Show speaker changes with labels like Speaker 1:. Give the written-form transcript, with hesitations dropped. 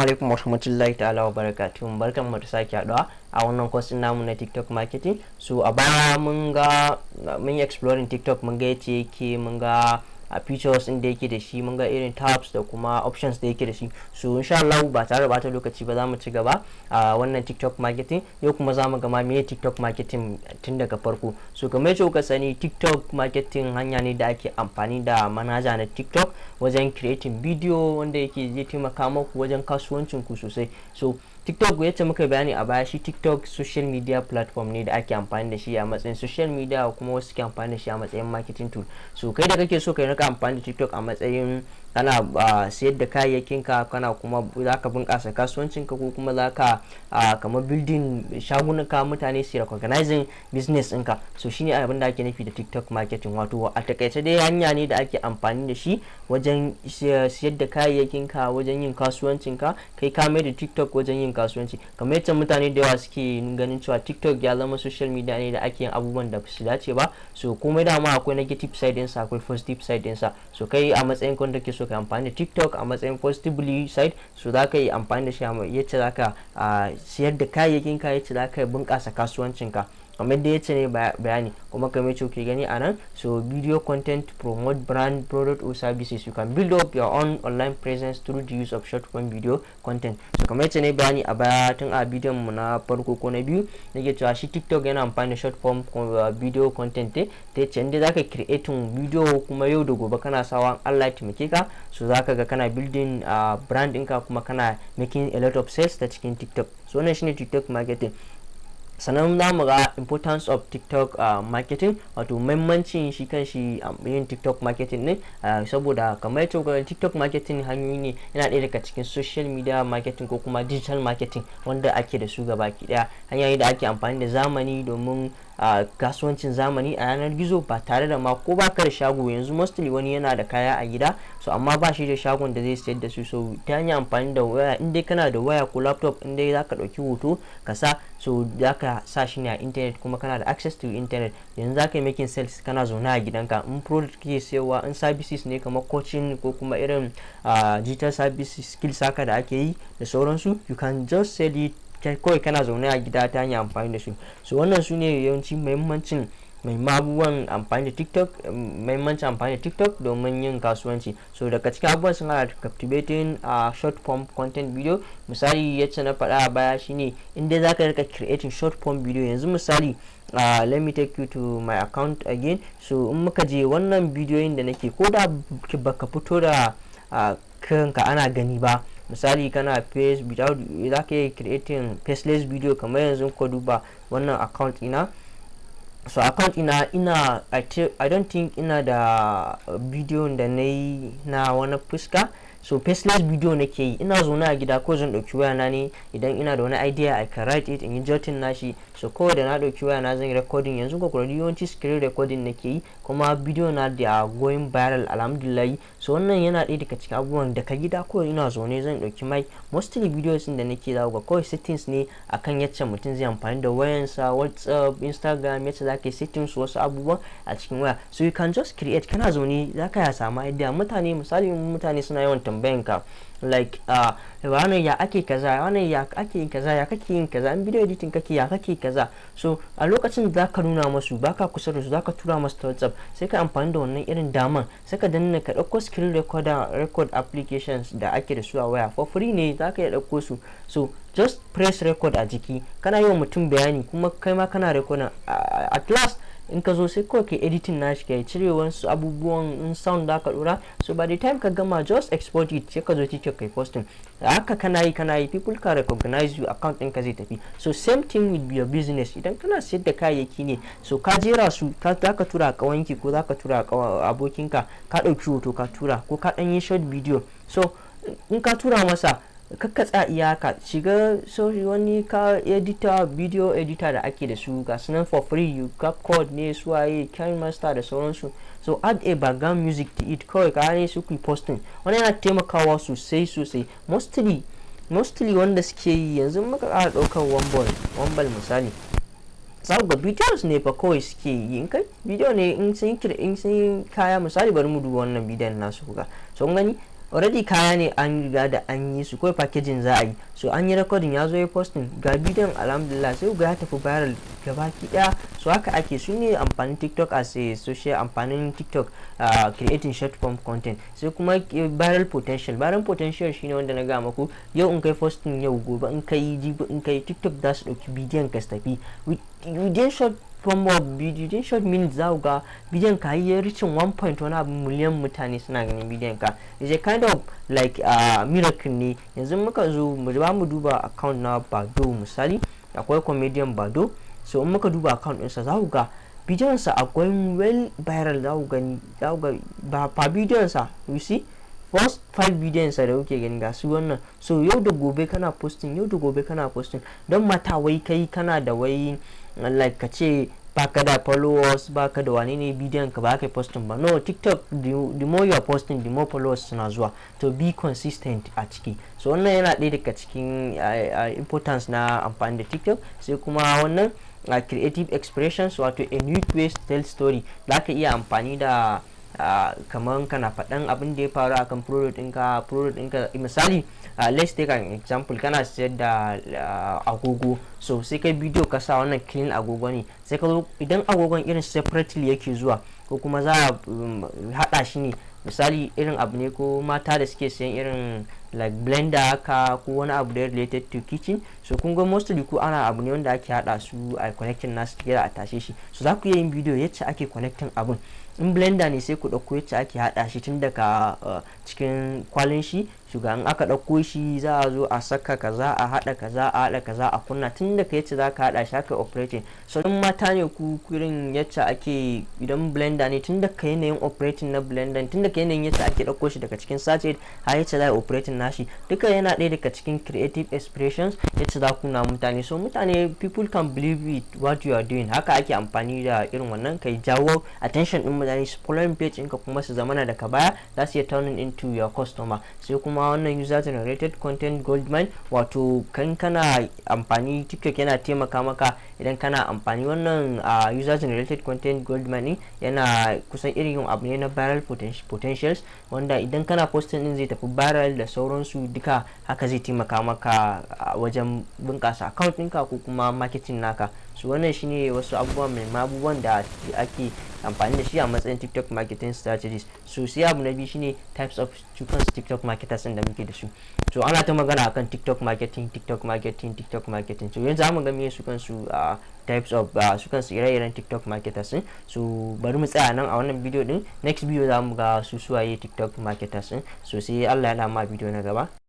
Speaker 1: alaikum warahmatullahi ta'ala wa barakatuh. Barkan mu da sake haɗuwa a wannan course namu na TikTok marketing. So a baya mun yi exploring TikTok, mun ga yace yake, mun ga features din da yake da shi, mun ga irin tabs da kuma options da yake da shi. So insha Allah ba tare da bata lokaci ba za mu ci gaba a wannan TikTok marketing. Yau kuma za mu ga ma meye TikTok marketing tun daga farko. So kamar yadda kuka sani, TikTok marketing hanya ne da ake amfani da manhaja na TikTok wajen creating video wanda yake zai taimaka muku wajen kasuwancin ku sosai. So TikTok yacce muka bayani a baya, shi TikTok social media platform ne da ake amfani da shi a matsayin social media, kuma wasu ke amfani da shi a matsayin marketing tool. So kai da kake so ka rika amfani da TikTok a matsayin kana sayar da kayayyakin ka, kana kuma zaka bunkasa kasuwancin ka, ko kuma zaka kamar building shagunan ka, mutane su recognizing business ɗinka. So shine abin da ake nufi da TikTok marketing. Wato a takaice dai hanya ne da ake amfani da shi wajen sayar da kayayyakin ka, wajen yin kasuwancin ka. Kai ka mai da TikTok wajen yin kasuwanci. Kamar yadda mutane da yawa suke ganin cewa TikTok ya zama social media ne da ake yin abubuwan da su dace ba. So komai dama akwai negative side ɗinsa, akwai positive side ɗinsa. So kai a matsayin kan da ke so ka amfani da TikTok a matsayin positively side, so za ka yi amfani da shi yacce za ka siyar da kayayyakin ka, yacce za ka bunkasa kasuwancin ka, kamar da yace ne bayani. Kuma kamar yacce kuke gani a nan, so video content promote brand, product or services. You can build up your own online presence through the use of short form video content. So kamar yacce ne bayani a baya tun a bidiyon mu na farko ko na biyu, nake cewa shi TikTok yana amfani da short form video content ta yacce inda zaka creating video kuma yau da gobe kana sawa Allah ya taimake ka, so zaka ga kana building brand ɗinka kuma kana making a lot of sales ta cikin TikTok. So wannan shine TikTok marketing. Sannan za mu ga importance of TikTok marketing, wato muhimmancin shi kan shi yin TikTok marketing ne, saboda kamar yadda TikTok marketing hanyoyi ne, yana ɗaya daga cikin social media marketing ko kuma digital marketing wanda ake da su gabaki ɗaya. Hanya ne da ake amfani da zamani domin kasuwancin zamani a yanar gizo ba tare da ma ko baka da shago. Yanzu mostly wani yana da kaya a gida, so amma ba shi da shagon da zai sayar da su. So ta hanyar amfani da waya, in dai kana da waya ko laptop, in dai zaka ɗauki hoto ka sa, so zaka sa shi ne a internet kuma kana da access to internet. Yanzu zaka yi making sales kana zaune a gidanka. In product kake sayarwa, in services ne kamar coaching ko kuma irin digital services, skills haka da ake yi da sauransu, you can just sell it kawai kana zaune a gida ta hanyar amfani da su. So wannan su ne yawanci muhimmancin abubuwan amfani da TikTok, muhimmancin amfani da TikTok domin yin kasuwanci. So daga cikin abubuwan sun hada captivating short form content video. Misali yacce na faɗa a baya shine inda zaka rika creating short form video. Yanzu misali let me take you to my account again. So in muka je wannan bidiyoyin da nake, ko da baka fito da kanka ana gani ba, misali kana face without, za ka yi creating faceless video. Kamar yanzu ka duba wannan account ina, so account ina I don't think ina da bidiyon da na yi na wani fuska. So faceless video nake yi, ina zaune a gida ko zan dauki wayana ne, idan ina da wani idea I can write it in yi jotting nashi. So kawai da na dauki wayana zan yi recording. Yanzu ko kuma yawanci screen recording nake yi, kuma video na da going viral alhamdulillah. So wannan yana ɗaya daga cikin abubuwan daga gida kawai ina zaune zan dauki mic. Mostly videos da nake zawo ga kawai settings ne akan yacce mutum zai amfani da wayansa, WhatsApp, Instagram, yacce zaka yi settings wasu abubuwan a cikin waya. So you can just create, kana zaune zaka ya samu idea. Mutane suna yawan tambayan ka like wani ya ake kaza, wani ya ake kaza, ya kake yin kaza, in video editing kake ya kake kaza. So a lokacin da zaka nuna masu, baka kusa da su, zaka tura masu ta WhatsApp, sai ka amfani da wannan irin daman, sai ka danna ka dauko screen record applications da ake da su a waya for free ne, zaka iya dauko su. So just press record a jiki, kana yi wa mutum bayani kuma kai ma kana recording. At last in ka zo sai kawai ka editing nashi, ka cire wasu abubuwan in sound da ka dora. So by the time ka gama, just export it, sai ka zo TikTok kai posting. Haka kana yi people can recognize you, account ɗinka zai tafi. So same thing with your business. Idan kana sayar da kayayyaki ne, so ka jera su, zaka tura kawanki ko zaka tura abokinka, ka dauki hoto ka tura, ko ka dan yi short video. So in ka tura masa, kakkatsa iyaka shiga wani ka video editor da ake da su ga sunan for free, you CapCut ne, suwaye KineMaster da sauransu. So add a background music to it, kawai ka ne su ku posting. Wani yana taimakawa sosai. Mostly wanda suke yi yanzu, muka ƙara ɗaukar one ball misali, za ga videos ne fa kawai suke yi. In kai video ne, in sun yi kaya misali, bari mu duba wannan bidiyon nasu kuga. So gani already kaya ne an riga da an yi su, kawai packaging za a yi. So an yi recording, ya zo ya posting ga bidiyon, alhamdulillah sai ga ya tafi viral gabaki daya. So haka ake, su ne amfanin TikTok as a social, amfanin TikTok creating short form content. Sai kuma viral potential shine wanda na ga maku, yau in kai posting yau, gobe in kai, jibi in kai, TikTok za su dauki bidiyon ka tafi within short form of video, within short minutes za ga bidiyon ka yi reaching 1.1 million mutane suna ganin bidiyon ka. Is a kind of like miracle ne. Yanzu muka zo mu duba account na Bado misali, akwai comedian Bado. So in muka duba account ɗinsa za ku ga bidiyon sa akwai well viral, za ku ga ba bidiyon sa, you see first 5 bidiyon sa da kuke gani ga su wannan. So yau da gobe kana posting, don mata wai kai kana da wai like ka ce baka da followers, baka da wani ne bidiyon ka ba ka posting ba. No, TikTok the more you are posting, the more followers suna zuwa. To be consistent a ciki. So wannan yana ɗaya daga cikin importance na amfani da TikTok. Sai kuma wannan creative expressions, wato a new way to tell story. Za ka iya amfani da kamar kana faɗan abin da ya faru akan product ɗinka. Misali, let's take an example, kana sayar da agogo. So sai kai bidiyo ka sa wannan clean agogo ne, sai ka zo idan agogon irin separately yake zuwa, ko kuma za a haɗa shi ne, misali irin abu ne ko mata da suke sayan irin like blender haka ko wani abu da related to kitchen. So kun ga mostly ko ana abu ne wanda ake hada su a connecting nasu together a tashe shi. So za ku iya yin bidiyo yacce ake connecting abun. In blender ne sai ku dauko yacce ake hada shi tun daga cikin kwalin shi. Shuga in aka dauko shi za a zo a saka kaza, a hada kaza, a kunna tun daga yacce za ka hada shi haka operating. So in mata ne ku irin yacce ake, idan blender ne tun daga yanayin operating na blender, tun daga yanayin yacce ake dauko shi daga cikin sachet har yacce za a operating nashi, duka yana ɗaya daga cikin creative expressions yacce za ku na mutane. So mutane, people can believe it what you are doing. Haka ake amfani da irin wannan, kai jawo attention din mutane, su following page ɗinka kuma su zamana daga baya za su iya turning into your customer. Sai kuma wannan user generated content goldmine, wato kan kana amfani TikTok yana taimaka maka idan kana amfani wannan user generated content goldmine yana kusan irin abu ne na viral potentials, wanda idan kana posting din zai tafi viral da sauransu duka. Haka zai taimaka maka wajen bunkasa account ɗinka ko kuma marketing naka. So wannan shine wasu abubuwan da ake amfani da shi a matsayin TikTok marketing strategies. So sai abu na biyu shine types of TikTok marketers da muke da su. So ana ta magana akan TikTok marketing. So yanzu zamu ga me su kansu types of su kansu ire-iren TikTok marketers. So bari mu tsaya nan a wannan video din. Next video zamu ga su suwaye TikTok marketers. So sai Allah ya dama video na gaba.